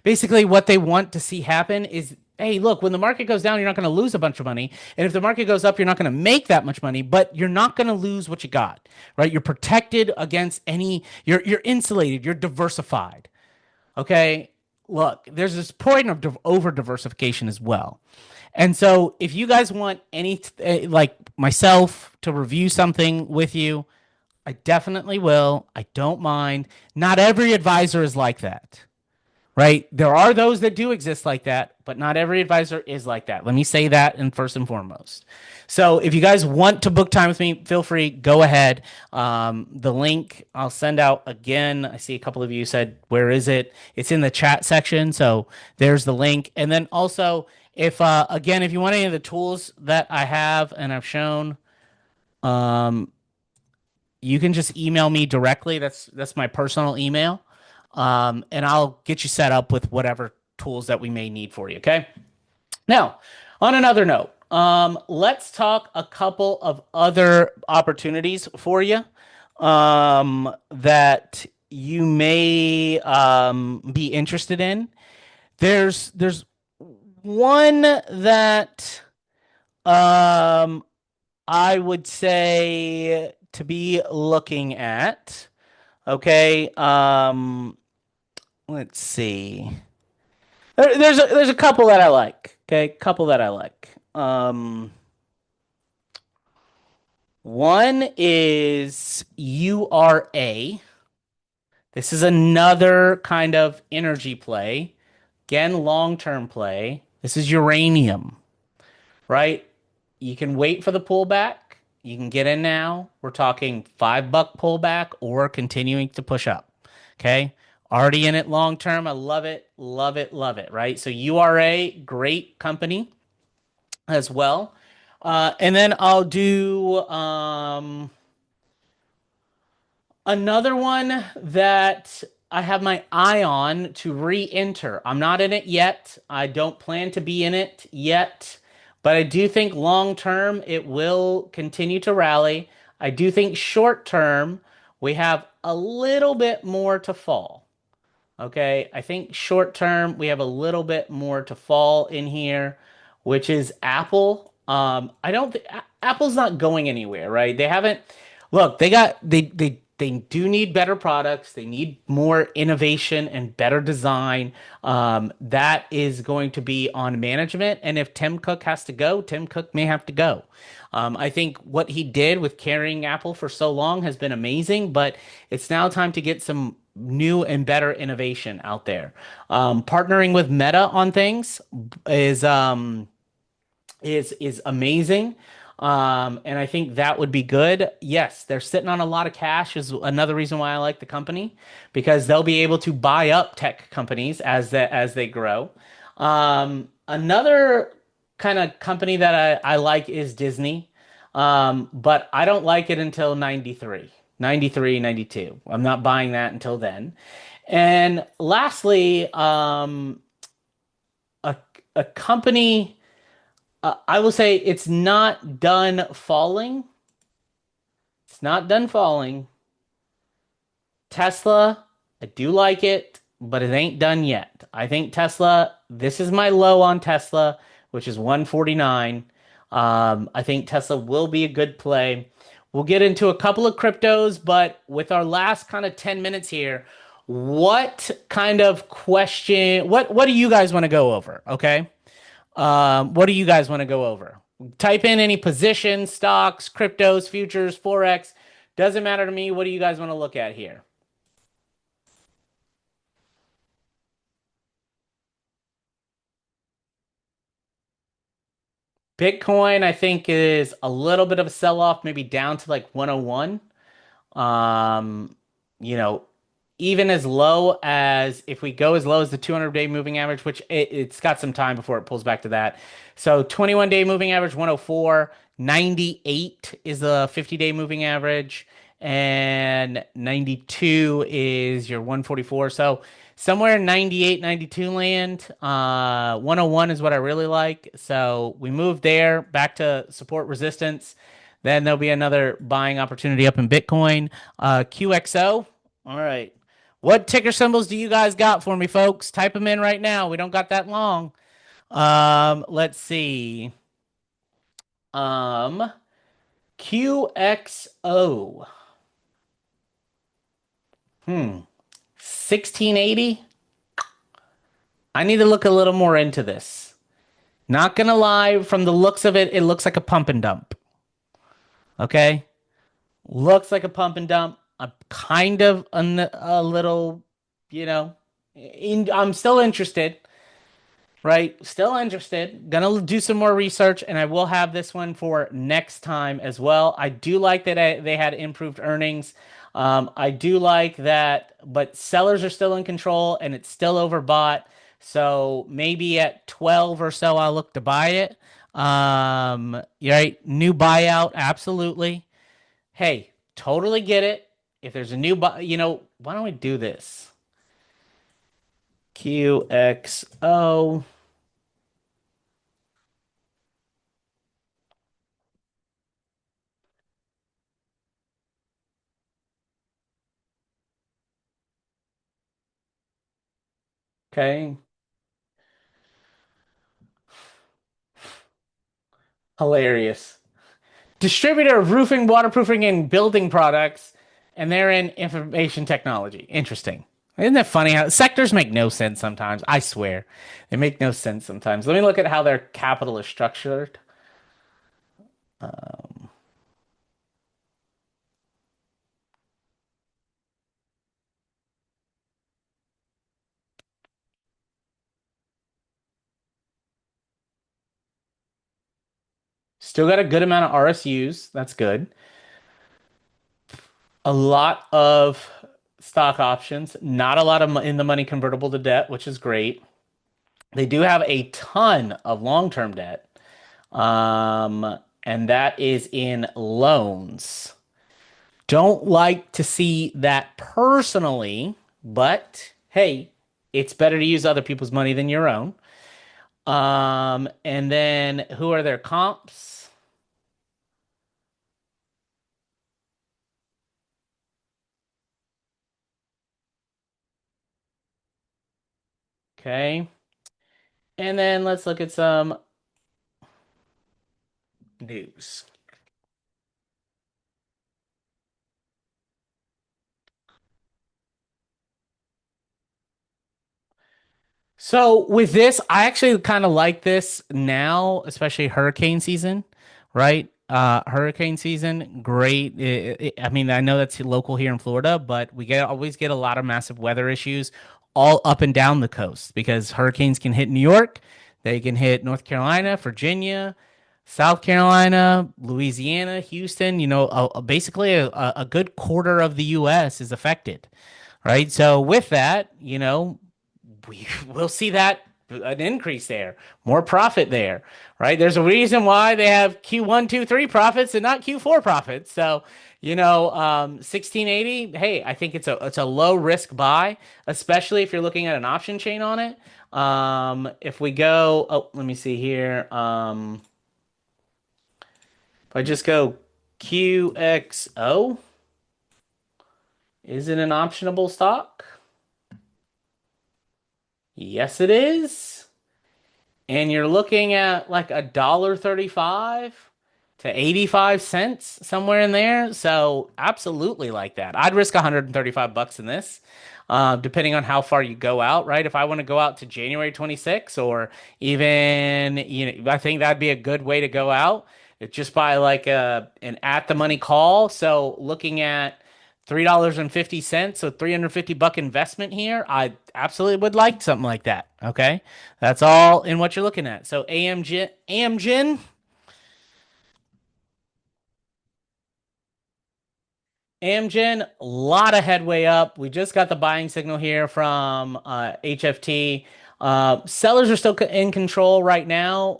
basically what they want to see happen is hey, look, when the market goes down, you're not going to lose a bunch of money. And if the market goes up, you're not going to make that much money, but you're not going to lose what you got, right? You're protected against you're insulated, you're diversified. Okay. Look, there's this point of over diversification as well. And so if you guys want like myself to review something with you, I definitely will. I don't mind. Not every advisor is like that, right? There are those that do exist like that, but not every advisor is like that. Let me say that in first and foremost. So if you guys want to book time with me, feel free, go ahead. The link I'll send out again. I see a couple of you said, where is it? It's in the chat section. So there's the link. And then also, if again, if you want any of the tools that I have and I've shown, um, you can just email me directly. That's my personal email. And I'll get you set up with whatever tools that we may need for you. Okay. Now, on another note, let's talk a couple of other opportunities for you that you may be interested in. There's one that um, I would say to be looking at. Okay. Let's see. There's a couple that I like. Okay, couple that I like. One is URA. This is another kind of energy play. Again, long-term play. This is uranium, right? You can wait for the pullback. You can get in now. We're talking $5 pullback or continuing to push up. Okay. Already in it long term. I love it. Love it. Love it. Right. So URA, great company as well. And then I'll do another one that I have my eye on to re-enter. I'm not in it yet. I don't plan to be in it yet, but I do think long term it will continue to rally. I do think short term we have a little bit more to fall. Okay, I think short term we have a little bit more to fall in here, which is Apple. I don't think Apple's not going anywhere, right? They haven't. Look, they got they they do need better products. They need more innovation and better design. That is going to be on management. And if Tim Cook has to go, Tim Cook may have to go. I think what he did with carrying Apple for so long has been amazing, but it's now time to get some new and better innovation out there. Partnering with Meta on things is is amazing. And I think that would be good. Yes, they're sitting on a lot of cash is another reason why I like the company because they'll be able to buy up tech companies as they grow. Another kind of company that I like is Disney. But I don't like it until 93, 93, 92. I'm not buying that until then. And lastly, a a company I will say it's not done falling. It's not done falling. Tesla, I do like it, but it ain't done yet. I think Tesla, this is my low on Tesla, which is 149. I think Tesla will be a good play. We'll get into a couple of cryptos, but with our last kind of 10 minutes here, what kind of question, what do you guys want to go over? Okay. What do you guys want to go over? Type in any positions, stocks, cryptos, futures, forex. Doesn't matter to me. What do you guys want to look at here? Bitcoin, I think, is a little bit of a sell-off, maybe down to like 101. Um, you know, even as low as if we go as low as the 200-day moving average, which it's got some time before it pulls back to that. So 21-day moving average 104, 98 is the 50-day moving average, and 92 is your 144. So somewhere in 98, 92 land. 101 is what I really like. So we move there back to support resistance. Then there'll be another buying opportunity up in Bitcoin. QXO. All right. What ticker symbols do you guys got for me, folks? Type them in right now. We don't got that long. Let's see. Um, QXO. 1680. I need to look a little more into this. Not gonna lie, from the looks of it, it looks like a pump and dump. Okay? Looks like a pump and dump. I'm kind of a little, you know, I'm still interested, right? Still interested. Gonna do some more research, and I will have this one for next time as well. I do like that they had improved earnings. I do like that, but sellers are still in control, and it's still overbought. So maybe at 12 or so, I'll look to buy it. Right, new buyout, absolutely. Hey, totally get it. If there's a new, why don't we do this? QXO. Okay. Hilarious. Distributor of roofing, waterproofing, and building products, and they're in information technology. Interesting. Isn't that funny how sectors make no sense sometimes? I swear. They make no sense sometimes. Let me look at how their capital is structured. Still got a good amount of RSUs. That's good. A lot of stock options, not a lot of in the money convertible to debt, which is great. They do have a ton of long-term debt. And that is in loans. Don't like to see that personally, but hey, it's better to use other people's money than your own. And then who are their comps? Okay. And then let's look at some news. So with this, I actually kind of like this now, especially hurricane season, right? Hurricane season, great. I mean, I know that's local here in Florida, but we get always get a lot of massive weather issues all up and down the coast because hurricanes can hit New York, they can hit North Carolina, Virginia, South Carolina, Louisiana, Houston. Basically a good quarter of the U.S. is affected, right? So with that, we will see that an increase there, more profit there, right? There's a reason why they have Q1, 2, 3 profits and not Q4 profits. So, 1680. Hey, I think it's a low risk buy, especially if you're looking at an option chain on it. If we go, oh, let me see here. If I just go QXO, is it an optionable stock? Yes, it is. And you're looking at like $1.35 to 85 cents somewhere in there. So absolutely like that. I'd risk 135 bucks in this, depending on how far you go out, right? If I want to go out to January 26 or even, I think that'd be a good way to go out. Just by like an at the money call. So looking at $3.50, so 350 buck investment here. I absolutely would like something like that. Okay. That's all in what you're looking at. So Amgen, a lot of headway up. We just got the buying signal here from HFT. Sellers are still in control right now.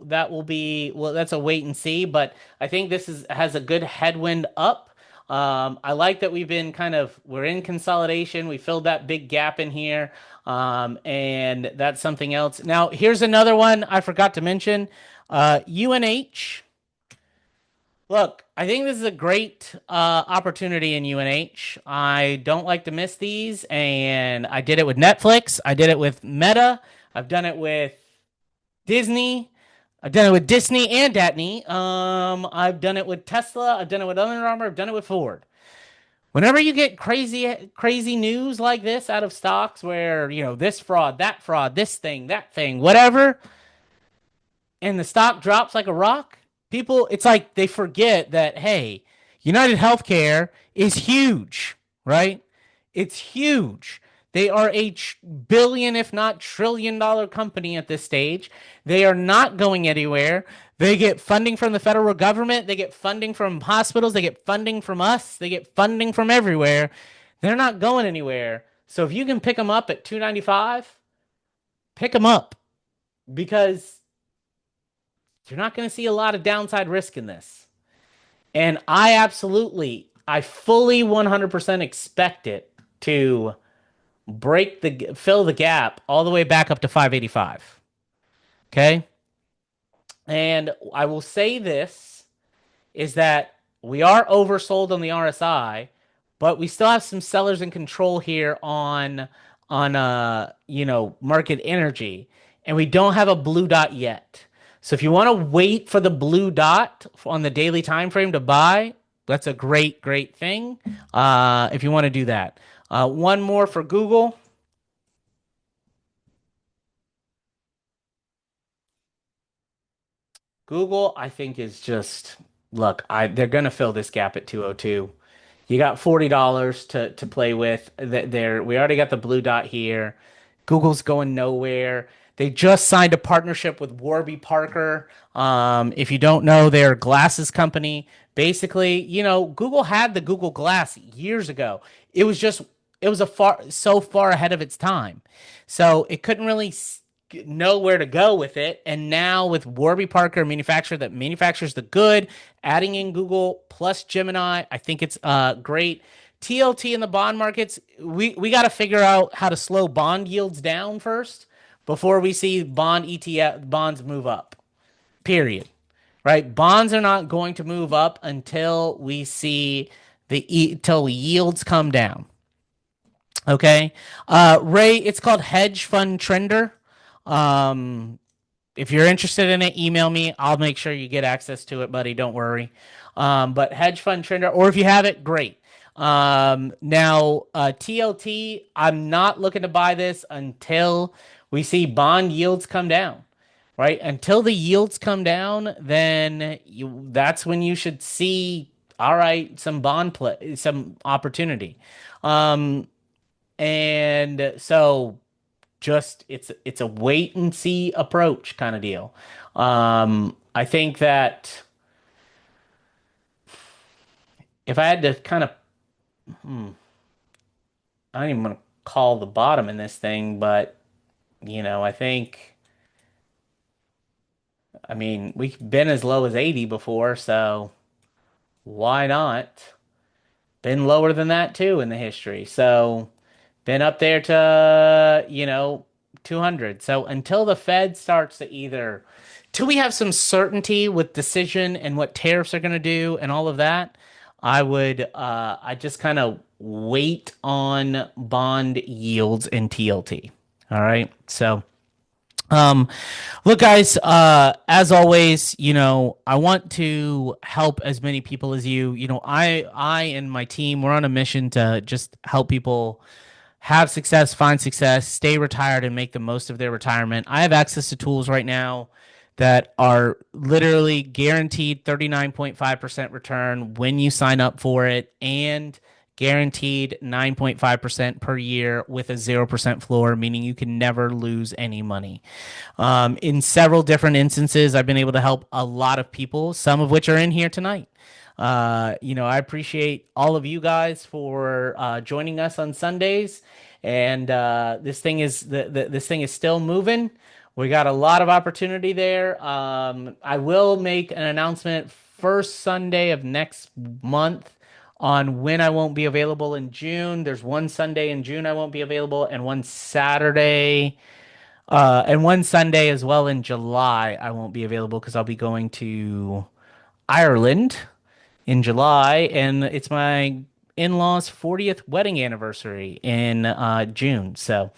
That will be, well, that's a wait and see, but I think this has a good headwind up. I like that we're in consolidation. We filled that big gap in here. And that's something else. Now, here's another one I forgot to mention. UNH. Look, I think this is a great opportunity in UNH. I don't like to miss these, and I did it with Netflix. I did it with Meta. I've done it with Disney. I've done it with Disney and Datney. I've done it with Tesla. I've done it with Under Armour. I've done it with Ford. Whenever you get crazy news like this out of stocks, where this fraud, that fraud, this thing, that thing, whatever, and the stock drops like a rock, people, it's like they forget that, hey, United Healthcare is huge, right? It's huge. They are a billion, if not trillion-dollar company at this stage. They are not going anywhere. They get funding from the federal government. They get funding from hospitals. They get funding from us. They get funding from everywhere. They're not going anywhere. So if you can pick them up at 295, pick them up because you're not going to see a lot of downside risk in this. And I fully 100% expect it to fill the gap all the way back up to 585. Okay. And I will say this is that we are oversold on the RSI, but we still have some sellers in control here on market energy, and we don't have a blue dot yet. So if you want to wait for the blue dot on the daily time frame to buy, that's a great thing. If you want to do that. One more for Google. Google, I think is just look. They're gonna fill this gap at 202. You got $40 to play with. There, we already got the blue dot here. Google's going nowhere. They just signed a partnership with Warby Parker. If you don't know, they're a glasses company. Basically, Google had the Google Glass years ago. It was so far ahead of its time, so it couldn't really know where to go with it. And now with Warby Parker, a manufacturer that manufactures the good, adding in Google plus Gemini, I think it's great. TLT in the bond markets, we got to figure out how to slow bond yields down first before we see bond ETF bonds move up. Period. Right? Bonds are not going to move up until we see till yields come down. Okay. Ray, it's called Hedge Fund Trender. Um, if you're interested in it, email me. I'll make sure you get access to it, buddy. Don't worry. But Hedge Fund Trender, or if you have it, great. Now, TLT, I'm not looking to buy this until we see bond yields come down, right? Until the yields come down, then that's when you should see, all right, some bond play, some opportunity. Um, and so just it's a wait and see approach kind of deal. I think that if I had to kind of, I don't even want to call the bottom in this thing, but I think, I mean, we've been as low as 80 before, so why not? Been lower than that too in the history. So been up there to, 200. So until the Fed starts to either, till we have some certainty with decision and what tariffs are going to do and all of that, I just kind of wait on bond yields and TLT. All right. So, um, look, guys, as always, I want to help as many people as you. I and my team, we're on a mission to just help people have success, find success, stay retired, and make the most of their retirement. I have access to tools right now that are literally guaranteed 39.5% return when you sign up for it, and guaranteed 9.5% per year with a 0% floor, meaning you can never lose any money. In several different instances, I've been able to help a lot of people, some of which are in here tonight. I appreciate all of you guys for joining us on Sundays, and this thing is still moving. We got a lot of opportunity there. I will make an announcement first Sunday of next month on when I won't be available in June. There's one Sunday in June I won't be available, and one Sunday as well in July I won't be available because I'll be going to Ireland in July, and it's my in-laws' 40th wedding anniversary in June. So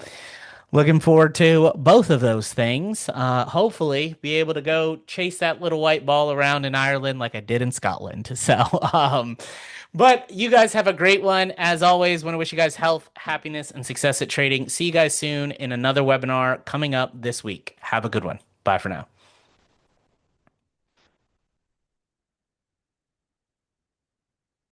looking forward to both of those things. Hopefully, be able to go chase that little white ball around in Ireland like I did in Scotland. So, but you guys have a great one. As always, want to wish you guys health, happiness, and success at trading. See you guys soon in another webinar coming up this week. Have a good one. Bye for now.